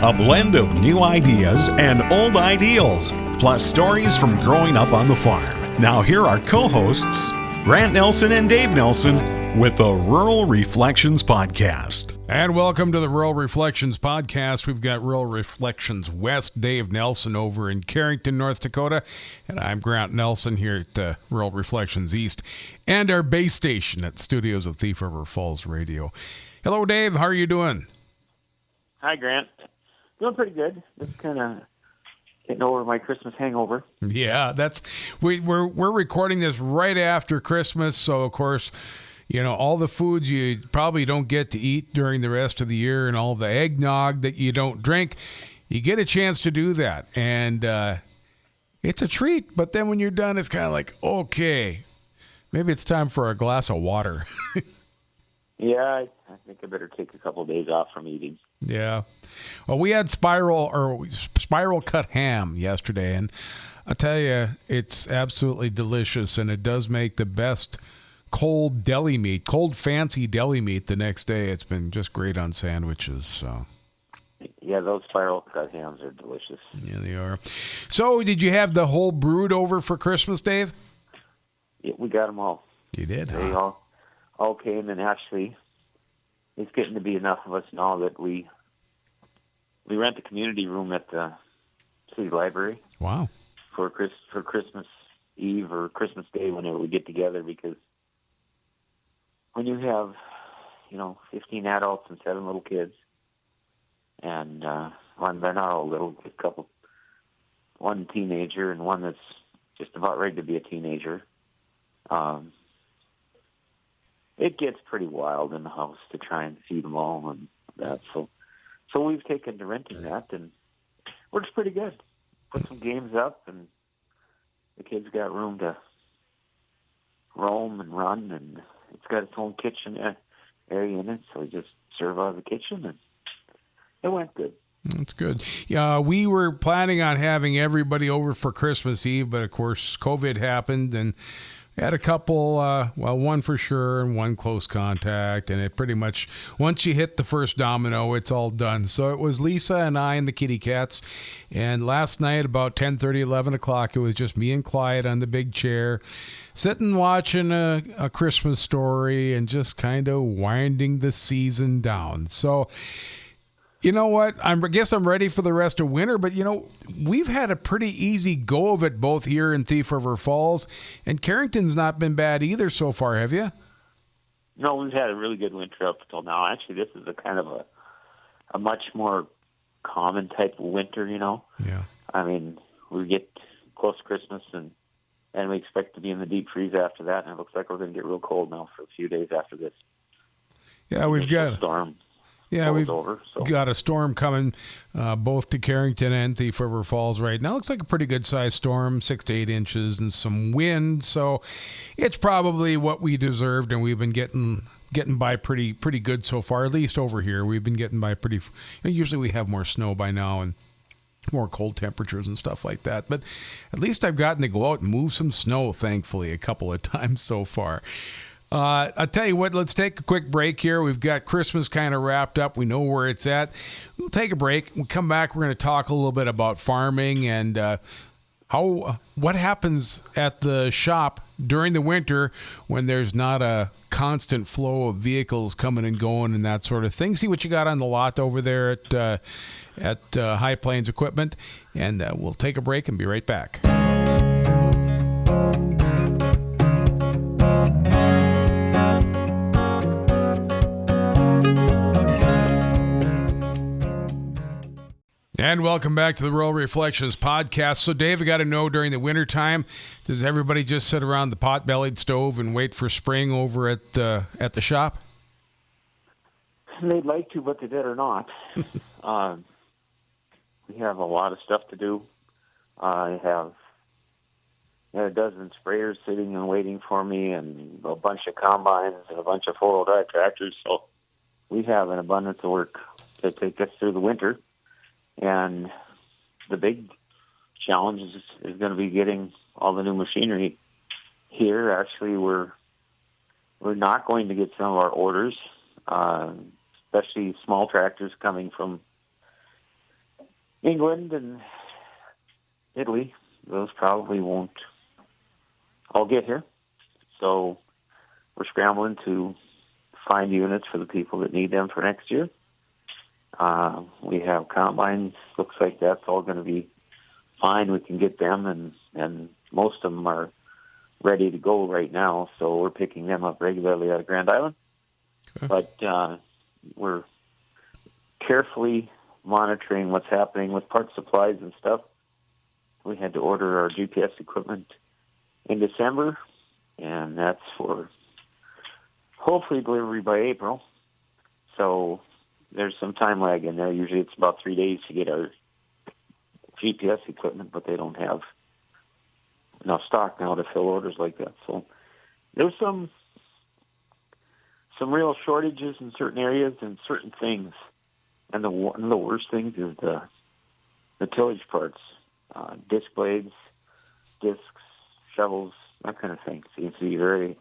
A blend of new ideas and old ideals, plus stories from growing up on the farm. Now here are co-hosts, Grant Nelson and Dave Nelson, with the Rural Reflections Podcast. And welcome to the Rural Reflections Podcast. We've got Rural Reflections West, Dave Nelson over in Carrington, North Dakota. And I'm Grant Nelson here at Rural Reflections East and our base station at Studios of Thief River Falls Radio. Hello, Dave. How are you doing? Hi, Grant. Doing pretty good. Just kind of getting over my Christmas hangover. Yeah, we're recording this right after Christmas, so of course, you know, all the foods you probably don't get to eat during the rest of the year and all the eggnog that you don't drink, you get a chance to do that. And it's a treat, but then when you're done, it's kind of like, okay, maybe it's time for a glass of water. Yeah, I think I better take a couple of days off from eating. Yeah. Well, we had spiral cut ham yesterday, and I tell you, it's absolutely delicious, and it does make the best cold fancy deli meat the next day. It's been just great on sandwiches. So. Yeah, those spiral cut hams are delicious. Yeah, they are. So, did you have the whole brood over for Christmas, Dave? Yeah, we got them all. You did, They all came, and actually, it's getting to be enough of us now that we rent a community room at the city library. Wow. For Christmas Eve or Christmas Day, whenever we get together, because when you have, 15 adults and 7 little kids, and they're not all little, one teenager and one that's just about ready to be a teenager, it gets pretty wild in the house to try and feed them all and that. So we've taken to renting that, and works pretty good. Put some games up, and the kids got room to roam and run, and it's got its own kitchen area in it, so we just serve out of the kitchen, and it went good. That's good. Yeah, we were planning on having everybody over for Christmas Eve, but of course COVID happened, and we had a couple, one for sure and one close contact, and it pretty much, once you hit the first domino, it's all done. So it was Lisa and I and the kitty cats, and last night about 10:30, 11 o'clock, it was just me and Clyde on the big chair, sitting watching a Christmas story and just kind of winding the season down. So, you know what? I guess I'm ready for the rest of winter, but, we've had a pretty easy go of it both here in Thief River Falls, and Carrington's not been bad either so far, have you? No, we've had a really good winter up until now. Actually, this is a kind of a much more common type of winter, Yeah. I mean, we get close to Christmas, and we expect to be in the deep freeze after that, and it looks like we're going to get real cold now for a few days after this. Yeah, we've got a storm. Yeah, we've got a storm coming both to Carrington and Thief River Falls right now. Looks like a pretty good-sized storm, 6 to 8 inches, and some wind. So it's probably what we deserved, and we've been getting by pretty good so far, at least over here. We've been getting by pretty. Usually we have more snow by now and more cold temperatures and stuff like that. But at least I've gotten to go out and move some snow, thankfully, a couple of times so far. I'll tell you what, let's take a quick break here. We've got Christmas kind of wrapped up. We know where it's at. We'll take a break. We'll come back. We're going to talk a little bit about farming and what happens at the shop during the winter when there's not a constant flow of vehicles coming and going and that sort of thing. See what you got on the lot over there at High Plains Equipment, and we'll take a break and be right back. And welcome back to the Rural Reflections Podcast. So, Dave, I got to know, during the wintertime, does everybody just sit around the pot-bellied stove and wait for spring over at the shop? They'd like to, but they better not. We have a lot of stuff to do. I have a dozen sprayers sitting and waiting for me, and a bunch of combines and a bunch of four-wheel drive tractors. So we have an abundance of work to take us through the winter. And the big challenge is going to be getting all the new machinery here. Actually, we're not going to get some of our orders, especially small tractors coming from England and Italy, those probably won't all get here. So we're scrambling to find units for the people that need them for next year. We have combines. Looks like that's all going to be fine. We can get them, and most of them are ready to go right now. So we're picking them up regularly out of Grand Island. Okay. But we're carefully monitoring what's happening with parts supplies and stuff. We had to order our GPS equipment in December, and that's for hopefully delivery by April. So there's some time lag in there. Usually it's about 3 days to get our GPS equipment, but they don't have enough stock now to fill orders like that. So there's some real shortages in certain areas and certain things. And one of the worst things is the tillage parts, disc blades, discs, shovels, that kind of thing. Seems to be very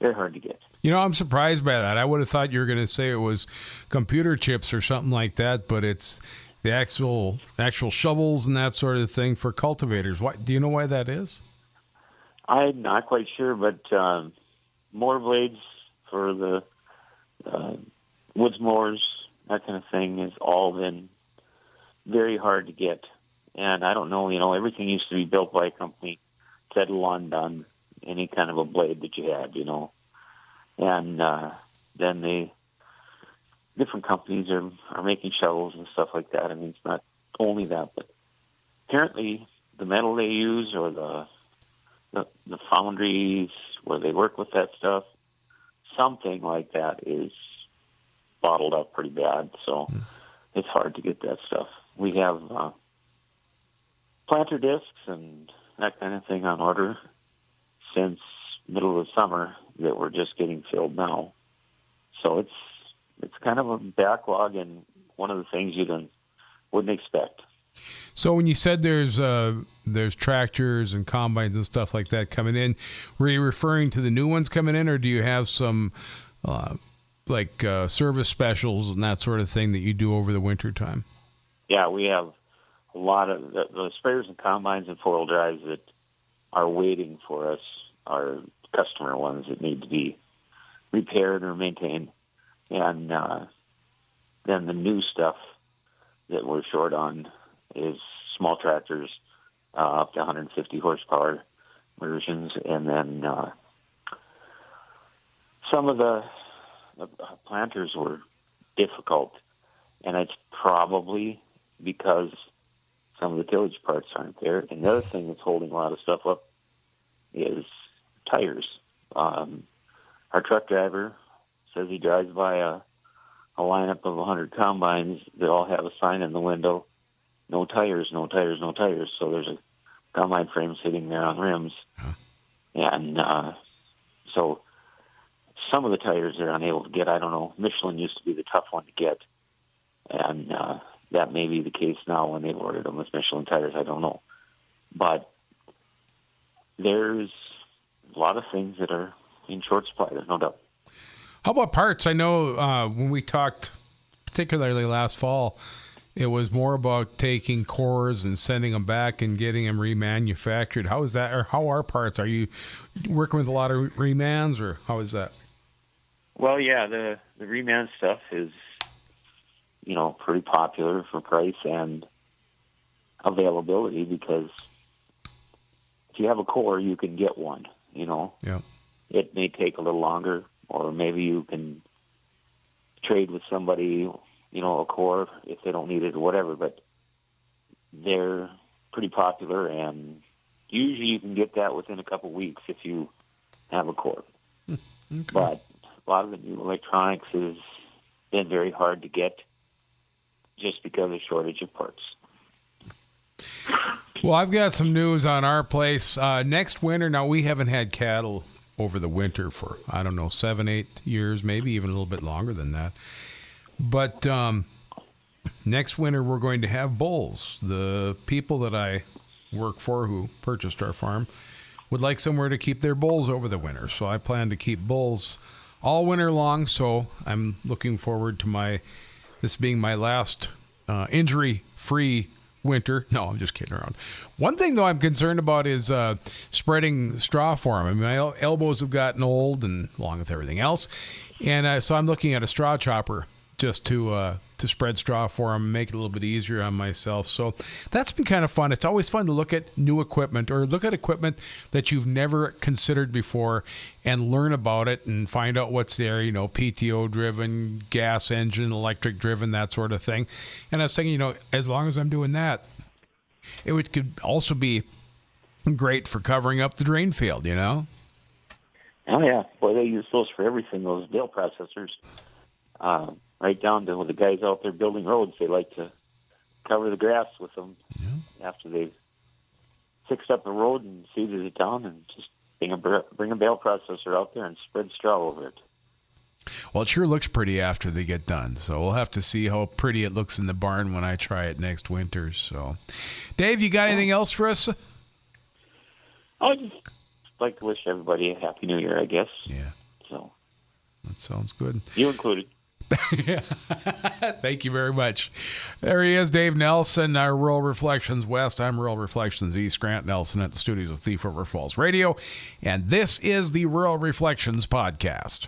hard to get. You know, I'm surprised by that. I would have thought you were going to say it was computer chips or something like that, but it's the actual shovels and that sort of thing for cultivators. Why, do you know why that is? I'm not quite sure, but mower blades for the woods mowers, that kind of thing, has all been very hard to get. And I don't know, everything used to be built by a company, Lawn done any kind of a blade that you had, And then the different companies are making shovels and stuff like that. I mean, it's not only that, but apparently the metal they use or the foundries where they work with that stuff, something like that is bottled up pretty bad. So it's hard to get that stuff. We have planter discs and that kind of thing on order since middle of the summer that we're just getting filled now. So it's kind of a backlog, and one of the things you wouldn't expect. So when you said there's tractors and combines and stuff like that coming in, were you referring to the new ones coming in, or do you have some service specials and that sort of thing that you do over the winter time? Yeah, we have a lot of the sprayers and combines and four-wheel drives that are waiting for us, are customer ones that need to be repaired or maintained. And then the new stuff that we're short on is small tractors, up to 150 horsepower versions. And then some of the planters were difficult. And it's probably because some of the tillage parts aren't there. And the other thing that's holding a lot of stuff up is tires. Our truck driver says he drives by a lineup of 100 combines that all have a sign in the window, no tires, no tires, no tires. So there's a combine frame sitting there on rims. Huh. And so some of the tires they're unable to get. I don't know. Michelin used to be the tough one to get. And that may be the case now when they've ordered them with Michelin tires. I don't know. But there's a lot of things that are in short supply. There's no doubt. How about parts? I know when we talked, particularly last fall, it was more about taking cores and sending them back and getting them remanufactured. How is that, or how are parts? Are you working with a lot of remans, or how is that? Well, yeah, the reman stuff is, pretty popular for price and availability, because if you have a core, you can get one, Yeah. It may take a little longer, or maybe you can trade with somebody, a core if they don't need it or whatever, but they're pretty popular, and usually you can get that within a couple weeks if you have a core. Okay. But a lot of the new electronics has been very hard to get just because of shortage of parts. Well, I've got some news on our place. Next winter, now we haven't had cattle over the winter for, 7, 8 years, maybe even a little bit longer than that. But next winter, we're going to have bulls. The people that I work for who purchased our farm would like somewhere to keep their bulls over the winter. So I plan to keep bulls all winter long. So I'm looking forward to this being my last injury-free winter. No, I'm just kidding around. One thing, though, I'm concerned about is spreading straw for them. I mean, my elbows have gotten old, and along with everything else, and so I'm looking at a straw chopper just to spread straw for them, make it a little bit easier on myself. So that's been kind of fun. It's always fun to look at new equipment or look at equipment that you've never considered before and learn about it and find out what's there, PTO driven, gas engine, electric driven, that sort of thing. And I was thinking, as long as I'm doing that, could also be great for covering up the drain field, Oh, yeah. Boy, they use those for everything, those bale processors. Right down to the guys out there building roads. They like to cover the grass with them after they've fixed up the road and seeded it down, and just bring a bale processor out there and spread straw over it. Well, it sure looks pretty after they get done. So we'll have to see how pretty it looks in the barn when I try it next winter. So, Dave, you got anything else for us? I'd just like to wish everybody a Happy New Year, I guess. Yeah. So that sounds good. You included. Thank you very much. There he is, Dave Nelson, our Rural Reflections West. I'm Rural Reflections East, Grant Nelson at the studios of Thief River Falls Radio, and this is the Rural Reflections Podcast.